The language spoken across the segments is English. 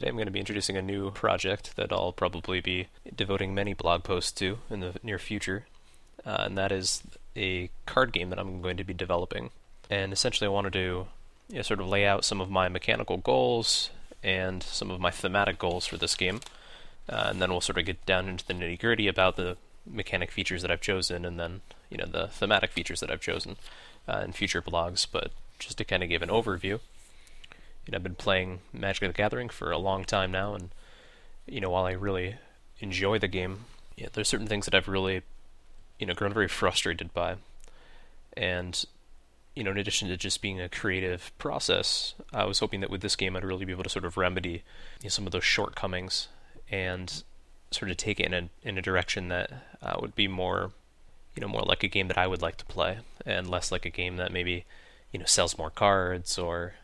Today I'm going to be introducing a new project that I'll probably be devoting many blog posts to in the near future, and that is a card game that I'm going to be developing. And essentially I wanted to sort of lay out some of my mechanical goals and some of my thematic goals for this game, and then we'll sort of get down into the nitty-gritty about the mechanic features that I've chosen, and then the thematic features that I've chosen in future blogs. But just to kind of give an overview, I've been playing Magic the Gathering for a long time now, and while I really enjoy the game, there's certain things that I've really grown very frustrated by. And in addition to just being a creative process, I was hoping that with this game I'd really be able to sort of remedy some of those shortcomings and sort of take it in a direction that would be more like a game that I would like to play, and less like a game that maybe sells more cards or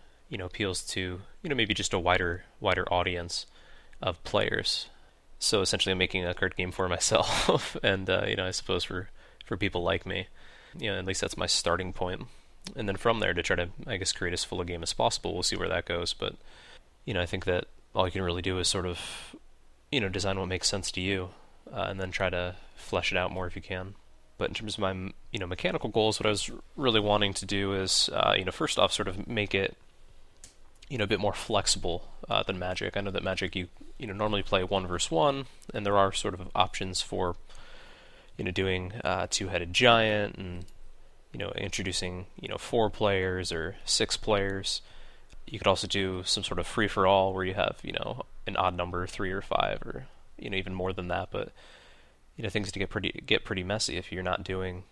appeals to maybe just a wider audience of players. So essentially, I'm making a card game for myself, and I suppose for people like me, at least that's my starting point. And then from there, to try to, I guess, create as full a game as possible. We'll see where that goes, but I think that all you can really do is sort of design what makes sense to you, and then try to flesh it out more if you can. But in terms of my mechanical goals, what I was really wanting to do is first off, sort of make it a bit more flexible than Magic. I know that Magic you normally play 1 versus 1, and there are sort of options for doing two-headed giant, and introducing 4 players or 6 players. You could also do some sort of free-for-all where you have an odd number, 3 or 5, or even more than that. But things to get pretty messy if you're not doing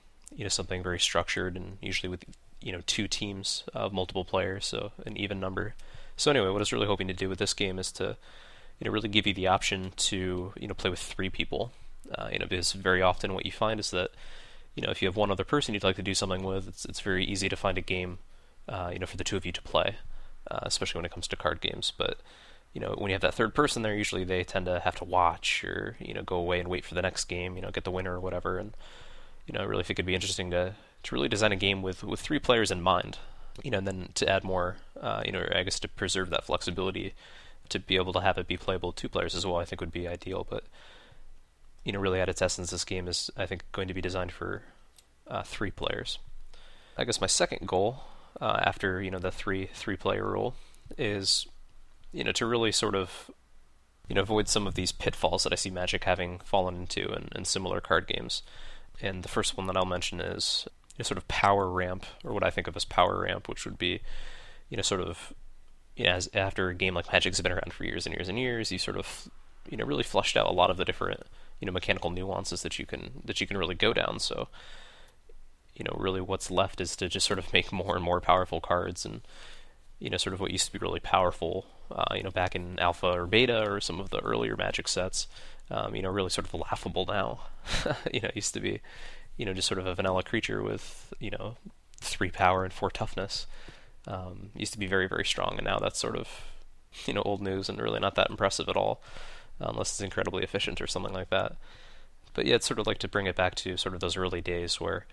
something very structured, and usually with 2 teams of multiple players, so an even number. So anyway, what I was really hoping to do with this game is to really give you the option to play with 3 people. Because very often what you find is that if you have one other person you'd like to do something with, it's very easy to find a game for the 2 of you to play, especially when it comes to card games. But when you have that third person there, usually they tend to have to watch or go away and wait for the next game, get the winner or whatever. And I really think it'd be interesting to really design a game with 3 players in mind, and then to add more, I guess to preserve that flexibility to be able to have it be playable with 2 players as well, I think would be ideal. But really at its essence, this game is, I think, going to be designed for 3 players. I guess my second goal, after the three-player rule, is to really sort of avoid some of these pitfalls that I see Magic having fallen into in similar card games. And the first one that I'll mention is sort of power ramp, or what I think of as power ramp, which would be sort of as after a game like Magic's been around for years and years and years, you sort of really fleshed out a lot of the different mechanical nuances that you can really go down. So really what's left is to just sort of make more and more powerful cards, and sort of what used to be really powerful back in alpha or beta or some of the earlier Magic sets, really sort of laughable now. It used to be just sort of a vanilla creature with 3 power and 4 toughness. Used to be very, very strong, and now that's sort of old news and really not that impressive at all, unless it's incredibly efficient or something like that. But yeah, it's sort of like to bring it back to sort of those early days where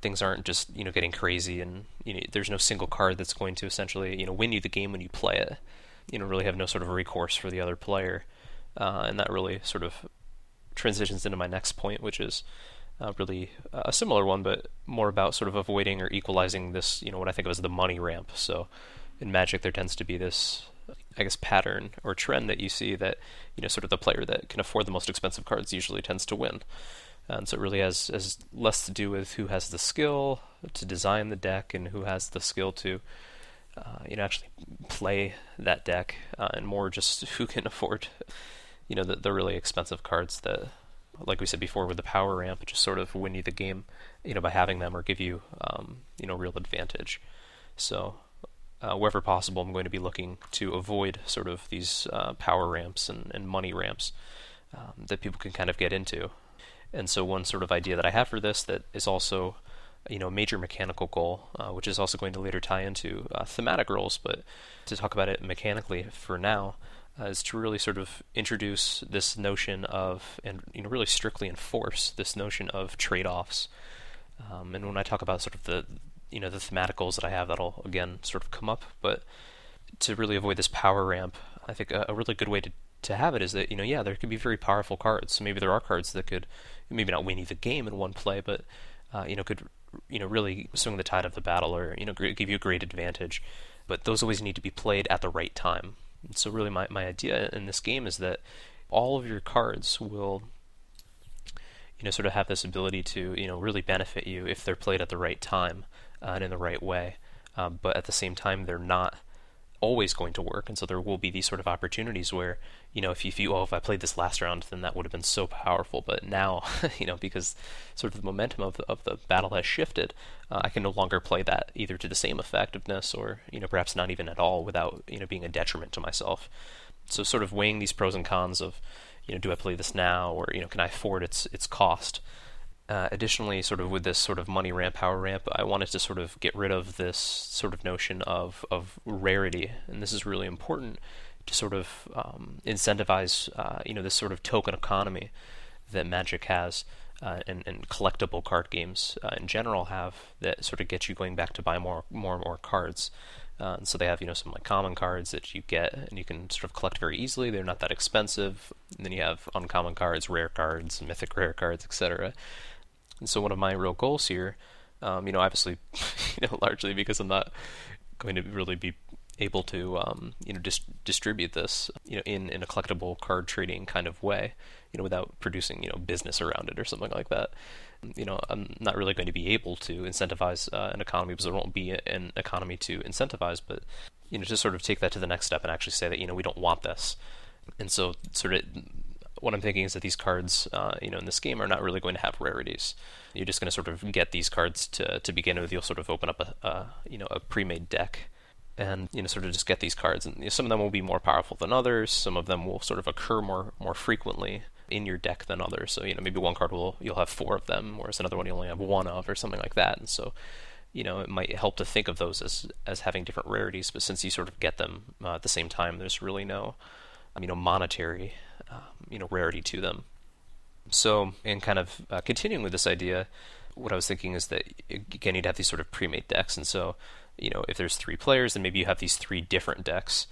things aren't just getting crazy, and there's no single card that's going to essentially win you the game when you play it. Really have no sort of recourse for the other player, and that really sort of transitions into my next point, which is really a similar one, but more about sort of avoiding or equalizing this what I think of as the money ramp. So in Magic there tends to be this, I guess, pattern or trend that you see that sort of the player that can afford the most expensive cards usually tends to win. And so it really has less to do with who has the skill to design the deck and who has the skill to actually play that deck, and more just who can afford the really expensive cards that, like we said before with the power ramp, just sort of win you the game by having them, or give you real advantage. So wherever possible, I'm going to be looking to avoid sort of these power ramps and money ramps that people can kind of get into. And so one sort of idea that I have for this that is also a major mechanical goal, which is also going to later tie into thematic roles, but to talk about it mechanically for now, is to really sort of introduce this notion of, and really strictly enforce this notion of trade-offs. And when I talk about sort of the thematic goals that I have, that'll again sort of come up, but to really avoid this power ramp, I think a really good way to have it is that, yeah, there could be very powerful cards. So maybe there are cards that could maybe not win you the game in one play, but could really swing the tide of the battle, or give you a great advantage. But those always need to be played at the right time. And so really, my idea in this game is that all of your cards will sort of have this ability to really benefit you if they're played at the right time and in the right way. But at the same time, they're not always going to work, and so there will be these sort of opportunities where if I played this last round, then that would have been so powerful, but now because sort of the momentum of the battle has shifted, I can no longer play that either to the same effectiveness or perhaps not even at all without being a detriment to myself. So sort of weighing these pros and cons of do I play this now, or can I afford its cost. Additionally, sort of with this sort of money ramp, power ramp, I wanted to sort of get rid of this sort of notion of rarity, and this is really important to sort of incentivize, this sort of token economy that Magic has, and collectible card games in general have, that sort of get you going back to buy more and more cards. And so they have some like common cards that you get and you can sort of collect very easily. They're not that expensive. And then you have uncommon cards, rare cards, mythic rare cards, etc. And so one of my real goals here, obviously, largely because I'm not going to really be able to, distribute this, in a collectible card trading kind of way, without producing, business around it or something like that. I'm not really going to be able to incentivize an economy, because there won't be an economy to incentivize, but, to sort of take that to the next step and actually say that, we don't want this. And so sort of what I'm thinking is that these cards, in this game are not really going to have rarities. You're just going to sort of get these cards to begin with. You'll sort of open up a pre-made deck, and sort of just get these cards. And some of them will be more powerful than others. Some of them will sort of occur more frequently in your deck than others. So maybe one card you'll have 4 of them, whereas another one you only have 1 of, or something like that. And so it might help to think of those as having different rarities. But since you sort of get them at the same time, there's really no monetary rarity to them. So, in kind of continuing with this idea, what I was thinking is that, again, you'd have these sort of pre-made decks, and so, if there's 3 players, then maybe you have these 3 different decks,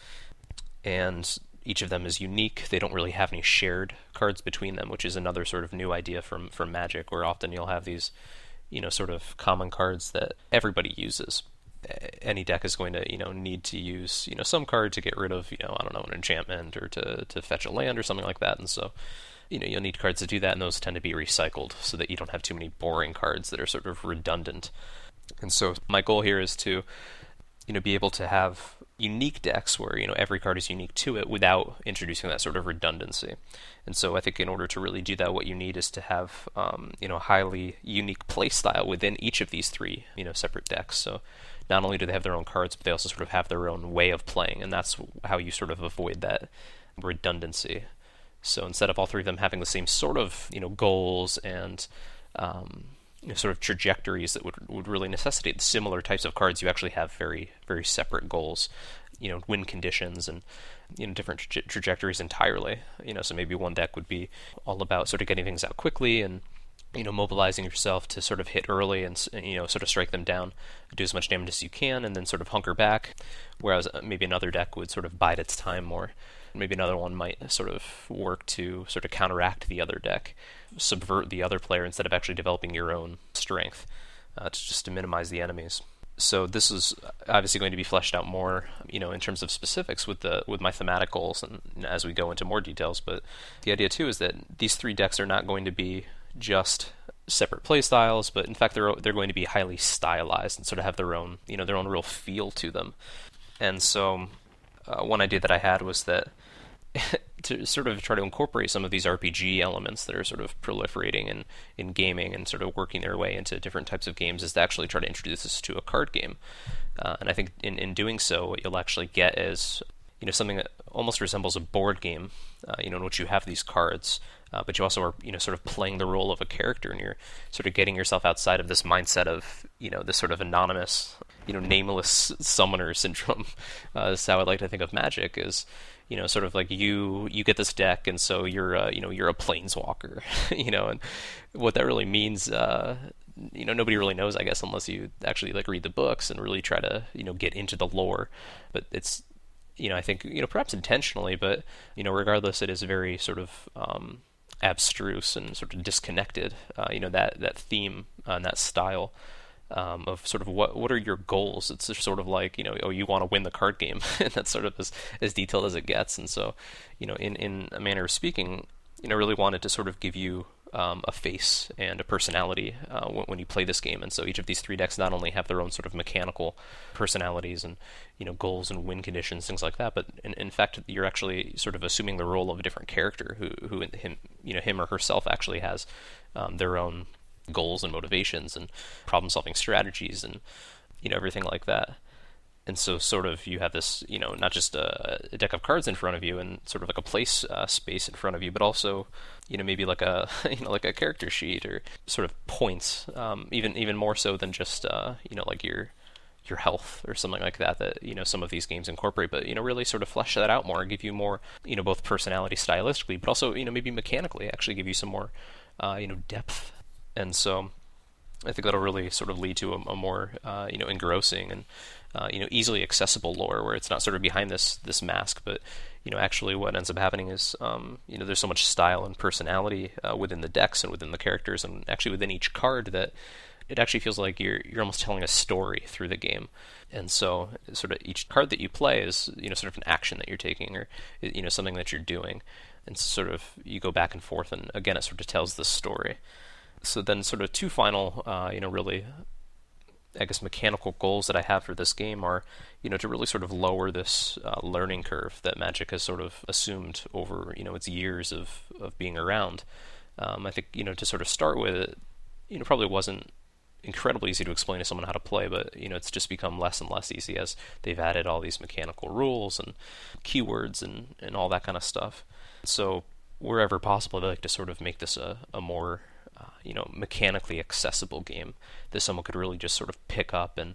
and each of them is unique. They don't really have any shared cards between them, which is another sort of new idea from Magic, where often you'll have these, sort of common cards that everybody uses. Any deck is going to, need to use, some card to get rid of, I don't know, an enchantment, or to fetch a land or something like that, and so you'll need cards to do that, and those tend to be recycled so that you don't have too many boring cards that are sort of redundant. And so my goal here is to, be able to have unique decks where, every card is unique to it without introducing that sort of redundancy. And so I think in order to really do that, what you need is to have, highly unique play style within each of these 3, separate decks. So not only do they have their own cards, but they also sort of have their own way of playing, and that's how you sort of avoid that redundancy. So instead of all 3 of them having the same sort of, goals and sort of trajectories that would really necessitate similar types of cards, you actually have very, very separate goals, win conditions, and different trajectories entirely. So maybe one deck would be all about sort of getting things out quickly and mobilizing yourself to sort of hit early and sort of strike them down, do as much damage as you can, and then sort of hunker back. Whereas maybe another deck would sort of bide its time more. Maybe another one might sort of work to sort of counteract the other deck, subvert the other player instead of actually developing your own strength, to minimize the enemies. So this is obviously going to be fleshed out more, in terms of specifics with my thematic goals, and as we go into more details. But the idea too is that these 3 decks are not going to be just separate play styles, but in fact they're going to be highly stylized and sort of have their own real feel to them. And so one idea that I had was that to sort of try to incorporate some of these RPG elements that are sort of proliferating in gaming and sort of working their way into different types of games, is to actually try to introduce this to a card game. And I think in doing so, what you'll actually get is something that almost resembles a board game, in which you have these cards, but you also are sort of playing the role of a character, and you're sort of getting yourself outside of this mindset of this sort of anonymous, nameless summoner syndrome. That's how I like to think of Magic, is sort of like you get this deck, and so you're a planeswalker, and what that really means, nobody really knows, I guess, unless you actually like read the books and really try to get into the lore. But it's I think, perhaps intentionally, but, regardless, it is very sort of abstruse and sort of disconnected. That theme and that style of sort of what are your goals? It's just sort of like, oh, you want to win the card game, and that's sort of as detailed as it gets. And so, in a manner of speaking, really wanted to sort of give you a face and a personality when you play this game. And so each of these three decks not only have their own sort of mechanical personalities and goals and win conditions, things like that, but in fact you're actually sort of assuming the role of a different character who him or herself actually has their own goals and motivations and problem-solving strategies and everything like that. And so sort of you have this, not just a deck of cards in front of you and sort of like a place space in front of you, but also, maybe like a, like a character sheet or sort of points, even more so than just, like your health or something like that, some of these games incorporate, but, really sort of flesh that out more, give you more, both personality stylistically, but also, maybe mechanically actually give you some more, depth. And so I think that'll really sort of lead to a more, engrossing and, easily accessible lore where it's not sort of behind this mask, but actually what ends up happening is there's so much style and personality within the decks and within the characters and actually within each card that it actually feels like you're almost telling a story through the game. And so sort of each card that you play is sort of an action that you're taking or something that you're doing, and sort of you go back and forth, and again it sort of tells the story. So then sort of two final really, I guess, mechanical goals that I have for this game are, to really sort of lower this learning curve that Magic has sort of assumed over, its years of being around. I think, to sort of start with it, probably wasn't incredibly easy to explain to someone how to play, but, it's just become less and less easy as they've added all these mechanical rules and keywords and all that kind of stuff. So wherever possible, they like to sort of make this a more mechanically accessible game that someone could really just sort of pick up and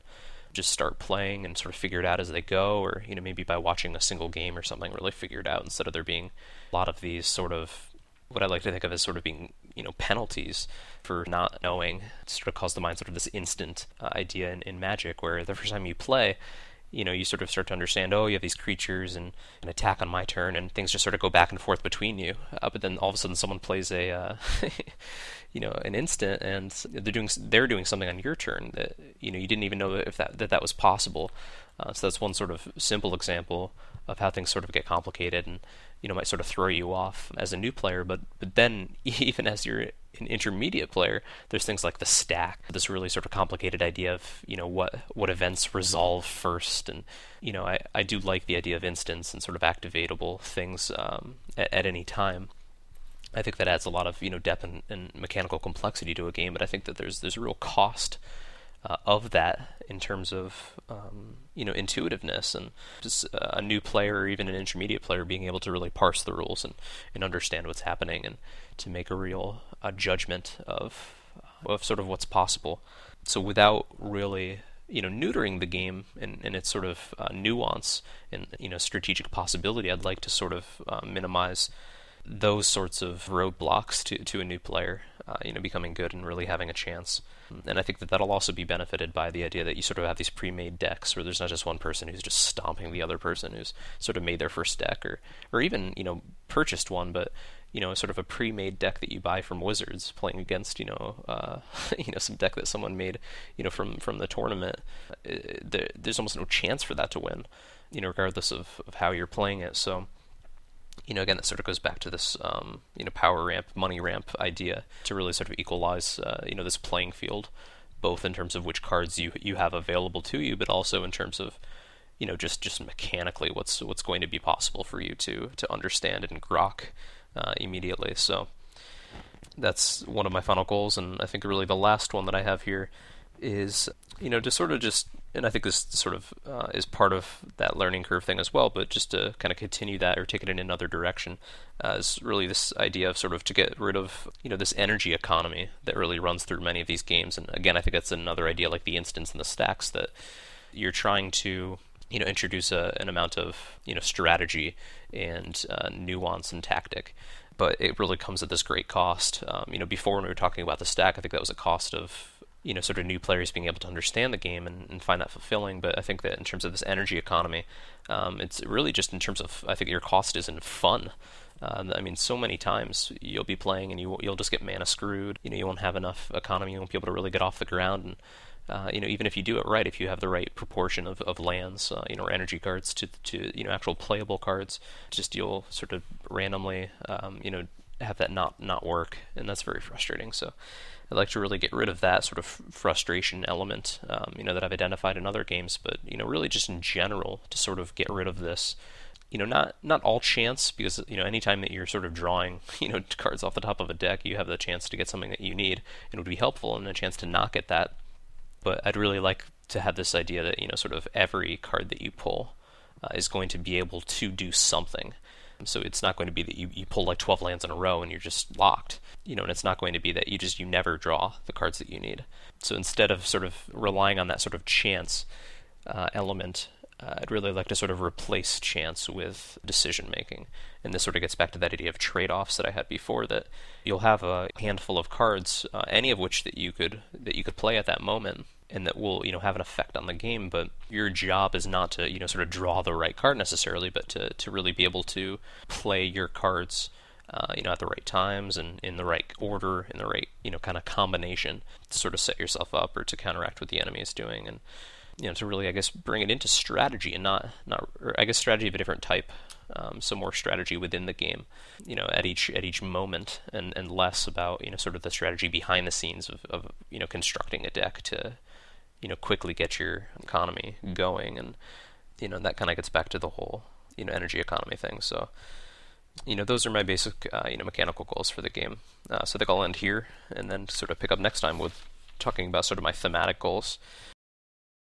just start playing and sort of figure it out as they go, or maybe by watching a single game or something really figure it out, instead of there being a lot of these sort of what I like to think of as sort of being penalties for not knowing. It sort of calls to mind sort of this instant idea in Magic where the first time you play, you sort of start to understand, oh, you have these creatures and an attack on my turn, and things just sort of go back and forth between you. But then all of a sudden someone plays a, an instant, and they're doing something on your turn that, you didn't even know if that was possible. So that's one sort of simple example of how things sort of get complicated and, might sort of throw you off as a new player. But then even as you're an intermediate player, there's things like the stack, this really sort of complicated idea of, what events resolve first. And, I do like the idea of instants and sort of activatable things at any time. I think that adds a lot of, depth and mechanical complexity to a game, but I think that there's a real cost of that in terms of intuitiveness and just a new player or even an intermediate player being able to really parse the rules and understand what's happening and to make a real judgment of sort of what's possible. So without really neutering the game and its sort of nuance and strategic possibility, I'd like to sort of minimize those sorts of roadblocks to a new player, becoming good and really having a chance. And I think that that'll also be benefited by the idea that you sort of have these pre-made decks where there's not just one person who's just stomping the other person who's sort of made their first deck or even, purchased one, but, sort of a pre-made deck that you buy from Wizards playing against, some deck that someone made, from the tournament. There's almost no chance for that to win, regardless of how you're playing it. So, again, that sort of goes back to this, power ramp, money ramp idea to really sort of equalize, this playing field, both in terms of which cards you have available to you, but also in terms of, just mechanically what's going to be possible for you to understand and grok immediately. So that's one of my final goals, and I think really the last one that I have here is, to sort of just, and I think this sort of is part of that learning curve thing as well, but just to kind of continue that or take it in another direction, is really this idea of sort of to get rid of, this energy economy that really runs through many of these games. And again, I think that's another idea like the instants and the stacks, that you're trying to, introduce an amount of, strategy and nuance and tactic. But it really comes at this great cost. Before when we were talking about the stack, I think that was a cost of sort of new players being able to understand the game and find that fulfilling. But I think that in terms of this energy economy, it's really just in terms of, I think your cost is in fun. I mean, so many times you'll be playing and you'll just get mana screwed. You won't have enough economy. You won't be able to really get off the ground. And even if you do it right, if you have the right proportion of lands, or energy cards to actual playable cards, just you'll sort of randomly, have that not work, and that's very frustrating. So I'd like to really get rid of that sort of frustration element, that I've identified in other games, but really just in general to sort of get rid of this. Not all chance, because anytime that you're sort of drawing cards off the top of a deck, you have the chance to get something that you need, and it would be helpful, and a chance to not get that. But I'd really like to have this idea that sort of every card that you pull is going to be able to do something. So it's not going to be that you pull like 12 lands in a row and you're just locked, and it's not going to be that you never draw the cards that you need. So instead of sort of relying on that sort of chance element, I'd really like to sort of replace chance with decision making. And this sort of gets back to that idea of trade-offs that I had before, that you'll have a handful of cards, any of which that you could play at that moment, and that will have an effect on the game. But your job is not to sort of draw the right card necessarily, but to really be able to play your cards at the right times and in the right order, in the right kind of combination to sort of set yourself up or to counteract what the enemy is doing. And to really, I guess, bring it into strategy and not or I guess strategy of a different type. So more strategy within the game, at each moment, and less about sort of the strategy behind the scenes of constructing a deck to quickly get your economy going. And that kind of gets back to the whole energy economy thing. So those are my basic mechanical goals for the game. So I think I'll end here and then sort of pick up next time with talking about sort of my thematic goals.